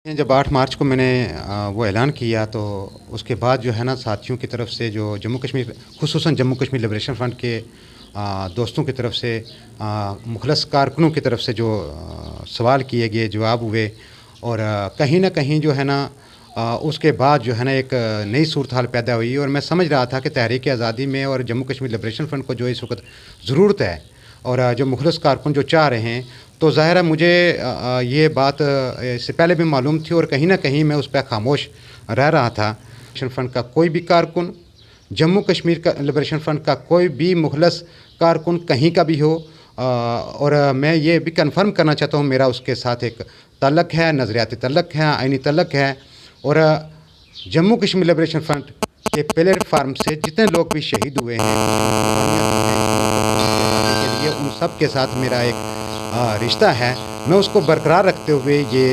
जब 8 मार्च को मैंने वो ऐलान किया तो उसके बाद जो है ना साथियों की तरफ से जो जम्मू कश्मीर ख़ुसूसन जम्मू कश्मीर लिबरेशन फ्रंट के दोस्तों की तरफ से मुखलस कारकुनों की तरफ से जो सवाल किए गए, जवाब हुए और कहीं न कहीं जो है ना उसके बाद जो है ना एक नई सूरत हाल पैदा हुई और मैं समझ रहा था कि तहरीक आज़ादी में और जम्मू कश्मीर लिबरेशन फ्रंट को जो इस वक्त ज़रूरत है और जो मुखलस कारकुन जो चाह रहे हैं, तो ज़ाहिर है मुझे ये बात इससे पहले भी मालूम थी और कहीं न कहीं मैं उस पर खामोश रह रहा था। लिबरेशन फ्रंट का कोई भी कारकुन, जम्मू कश्मीर का लिबरेशन फ्रंट का कोई भी मुखलस कारकुन कहीं का भी हो और मैं ये भी कन्फर्म करना चाहता हूँ, मेरा उसके साथ एक तल्लक़ है, नज़रियाती तल्लक़ है, आइनी तल्लक़ है और जम्मू कश्मीर लिबरेशन फ्रंट के प्लेटफार्म से जितने लोग भी शहीद हुए हैं के लिए उन सब के साथ मेरा एक रिश्ता है। मैं उसको बरकरार रखते हुए ये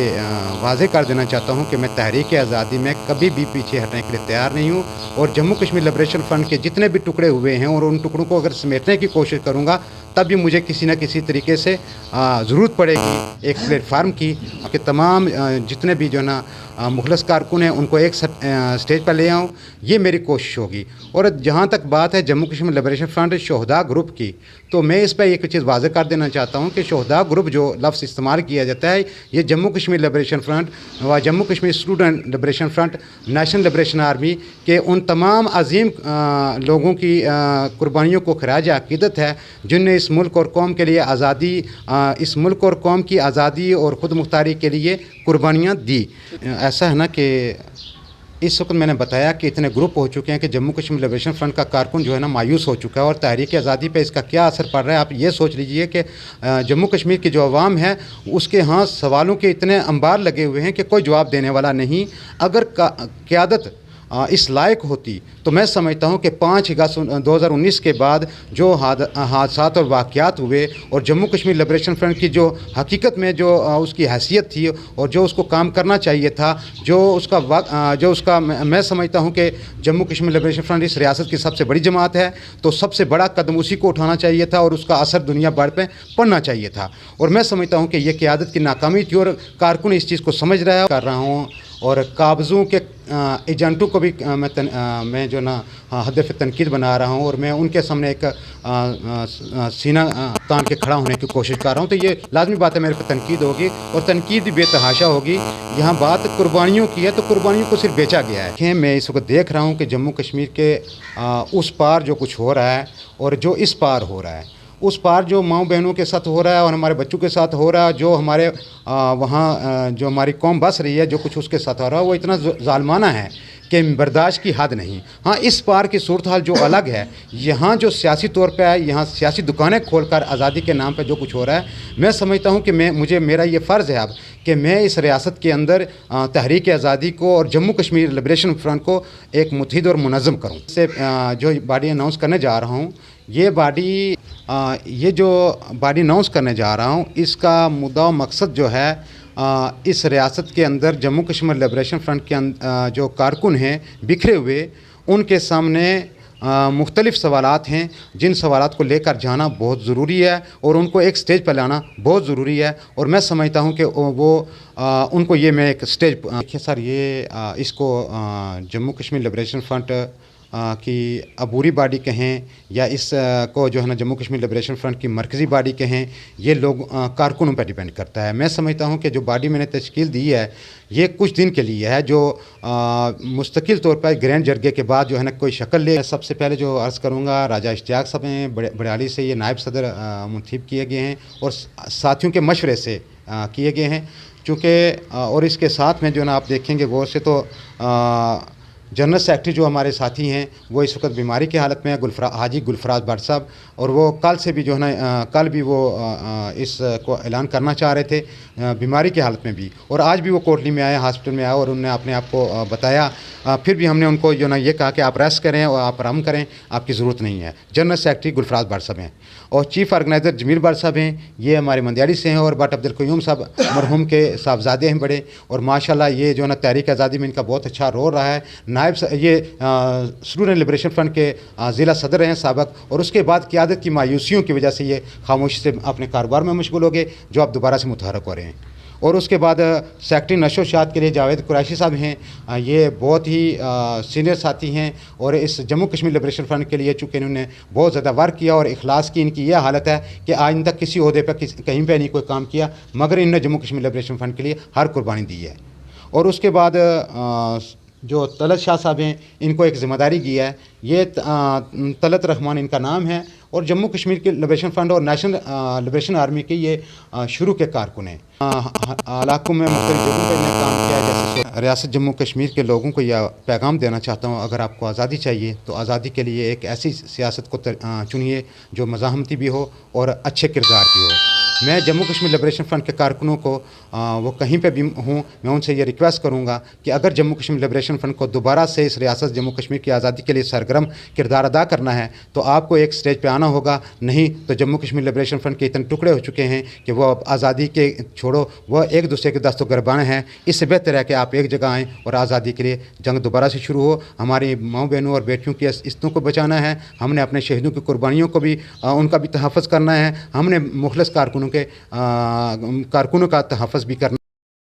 वाज़ेह कर देना चाहता हूँ कि मैं तहरीक आज़ादी में कभी भी पीछे हटने के लिए तैयार नहीं हूँ और जम्मू कश्मीर लिबरेशन फ्रंट के जितने भी टुकड़े हुए हैं और उन टुकड़ों को अगर समेटने की कोशिश करूँगा तब भी मुझे किसी न किसी तरीके से ज़रूरत पड़ेगी एक प्लेटफार्म की कि तमाम जितने भी जो ना मुखलस कारकुन हैं उनको एक स्टेज पर ले आऊँ, ये मेरी कोशिश होगी। और जहाँ तक बात है जम्मू कश्मीर लिबरेशन फ्रंट शोहदा ग्रुप की, तो मैं इस पर एक चीज़ वाज़ेह कर देना चाहता हूँ कि शोहदा ग्रुप जो लफ्ज़ इस्तेमाल किया जाता है, ये जम्मू कश्मीर लिबरेशन फ्रंट व Jammu Kashmir student liberation front, national liberation army के उन तमाम अजीम लोगों की कुर्बानियों को खराज अक़ीदत है जिनने इस मुल्क और कौम के लिए आज़ादी, इस मुल्क और कौम की आज़ादी और ख़ुद मुख्तारी के लिए कुर्बानियाँ दी। ऐसा है ना कि इस वक्त मैंने बताया कि इतने ग्रुप हो चुके हैं कि जम्मू कश्मीर लिबरेशन फ्रंट का कारकुन जो है ना मायूस हो चुका है और तहरीक आज़ादी पे इसका क्या असर पड़ रहा है आप ये सोच लीजिए कि जम्मू कश्मीर की जो अवाम है उसके यहाँ सवालों के इतने अंबार लगे हुए हैं कि कोई जवाब देने वाला नहीं। अगर क़यादत इस लायक होती तो मैं समझता हूँ कि 5 अगस्त 2019 के बाद जो हादसात और वाक़यात हुए और जम्मू कश्मीर लिबरेशन फ्रंट की जो हकीकत में जो उसकी हैसियत थी और जो उसको काम करना चाहिए था, जो उसका मैं समझता हूँ कि जम्मू कश्मीर लिबरेशन फ्रंट इस रियासत की सबसे बड़ी जमात है, तो सबसे बड़ा कदम उसी को उठाना चाहिए था और उसका असर दुनिया भर पर पड़ना चाहिए था। और मैं समझता हूँ कि ये क़यादत की नाकामी थी और कारकुन इस चीज़ को समझ रहा है कर रहा हूँ और काबज़ों के एजेंटों को भी मैं जो ना हदफ तनकीद बना रहा हूँ और मैं उनके सामने एक सीना तान के खड़ा होने की कोशिश कर रहा हूँ। तो ये लाजमी बात है मेरे पर तनकीद होगी और तनकीद भी बेतहाशा होगी। यहाँ बात कुर्बानियों की है तो कुर्बानियों को सिर्फ बेचा गया है। मैं इस वक्त देख रहा हूँ कि जम्मू कश्मीर के उस पार जो कुछ हो रहा है और जो इस पार हो रहा है, उस पार जो माँ बहनों के साथ हो रहा है और हमारे बच्चों के साथ हो रहा है, जो हमारे वहाँ जो हमारी कौम बस रही है, जो कुछ उसके साथ हो रहा है वो इतना ज़ालिमाना है कि बर्दाश्त की हद नहीं। हाँ, इस पार की सूरत हाल जो अलग है, यहाँ जो सियासी तौर पे है, यहाँ सियासी दुकानें खोलकर आज़ादी के नाम पे जो कुछ हो रहा है, मैं समझता हूँ कि मेरा ये फ़र्ज़ है अब कि मैं इस रियासत के अंदर तहरीक आज़ादी को और जम्मू कश्मीर लिबरेशन फ्रंट को एक मुत्तहिद और मुनज़्ज़म करूँ। इससे जो बॉडी अनाउंस करने जा रहा हूँ, ये जो बॉडी अनाउंस करने जा रहा हूँ, इसका मुद्दा मकसद जो है इस रियासत के अंदर जम्मू कश्मीर लिबरेशन फ्रंट के जो कारकुन हैं बिखरे हुए, उनके सामने मुख्तलिफ़ सवालात हैं जिन सवालात को लेकर जाना बहुत ज़रूरी है और उनको एक स्टेज पर लाना बहुत ज़रूरी है। और मैं समझता हूँ कि उनको ये मैं एक स्टेज देखिए सर, ये इसको जम्मू कश्मीर लिबरेशन फ्रंट की अबूरी बॉडी कहें या इस को जो है ना जम्मू कश्मीर लिबरेशन फ्रंट की मरकज़ी बॉडी कहें, ये लोग कारकुनों पर डिपेंड करता है। मैं समझता हूँ कि जो बॉडी मैंने तश्कील दी है ये कुछ दिन के लिए है, जो मुस्तकिल तौर पर ग्रैंड जरगे के बाद जो है ना कोई शक्ल ले। सबसे पहले जो अर्ज़ करूँगा, राजा इश्तियाक साहब हैं, बड़ाली से ये नायब सदर मुंतखब किए गए हैं और साथियों के मशवरे से किए गए हैं चूँकि और इसके साथ में जो है ना आप देखेंगे गौर से तो जनरल सेक्रेटरी जो हमारे साथी हैं वो इस वक्त बीमारी की हालत में है, हाजी गुलफराज भट्ट साहब, और वो कल से भी जो है ना कल भी वो इसको ऐलान करना चाह रहे थे बीमारी की हालत में भी, और आज भी वो कोटली में आए, हॉस्पिटल में आए और उन्होंने अपने आप को बताया। फिर भी हमने उनको जो ना ये कहा कि आप रेस्ट करें और आप आराम करें, आपकी ज़रूरत नहीं है। जनरल सेक्रेटरी गुलफराज भट्ट साहब हैं और चीफ़ ऑर्गेनाइज़र जमील भट्ट साहब हैं, ये हमारे मंदियारी से हैं, और बट अब्दुल क़य्यूम साहब मरहूम के साहबजादे हैं बड़े, और माशाल्लाह ये जो है ना तहरीक आज़ादी में इनका बहुत अच्छा रोल रहा है। नायब ये स्टूडेंट लिबरेशन फ्रंट के ज़िला सदर हैं साबक, और उसके बाद क़यादत की मायूसियों की वजह से ये खामोशी से अपने कारोबार में मशगूल हो गए, जो अब दोबारा से मुतहरक हो रहे हैं। और उसके बाद सेक्रेटरी नशोशात के लिए जावेद कुरैशी साहब हैं। ये बहुत ही सीनियर साथी हैं और इस जम्मू कश्मीर लिबरेशन फ्रंट के लिए चूँकि इन्होंने बहुत ज़्यादा वर्क किया और इखलास की इनकी यह हालत है कि आज तक किसी ओहदे पर कहीं पर नहीं कोई काम किया, मगर इन्होंने जम्मू कश्मीर लिबरेशन फ्रंट के लिए हर कुर्बानी दी है। और उसके बाद जो तलत शाह साहब हैं, इनको एक ज़िम्मेदारी दी है। ये तलत रहमान इनका नाम है और जम्मू कश्मीर के लिबरेशन फ्रंट और नेशनल लिबरेशन आर्मी के ये शुरू के कारकुन हैं। इलाकों में मुख्तलिफ जगहों पर इन्होंने काम किया। जैसे रियासत जम्मू कश्मीर के लोगों को यह पैगाम देना चाहता हूँ, अगर आपको आज़ादी चाहिए तो आज़ादी के लिए एक ऐसी सियासत को चुनिए जो मज़ाहमती भी हो और अच्छे किरदार की हो। मैं जम्मू कश्मीर लिबरेशन फ्रंट के कारकुनों को वो कहीं पे भी हूँ, मैं उनसे ये रिक्वेस्ट करूँगा कि अगर जम्मू कश्मीर लिबरेशन फ्रंट को दोबारा से इस रियासत जम्मू कश्मीर की आज़ादी के लिए सरगर्म किरदार अदा करना है तो आपको एक स्टेज पे आना होगा। नहीं तो जम्मू कश्मीर लिबरेशन फ्रंट के इतने टुकड़े हो चुके हैं कि वो अब आज़ादी के छोड़ो, वह एक दूसरे के दस्तों गिरबान हैं। इससे बेहतर है कि आप एक जगह आएँ और आज़ादी के लिए जंग दोबारा से शुरू हो। हमारी माओ बहनों और बेटियों की इज्जतों को बचाना है, हमने अपने शहीदों की कुर्बानियों को भी उनका भी तहफ़्फ़ुज़ करना है, हमने मुखलिस कारकुनों का तहफ़्फ़ुज़ भी करना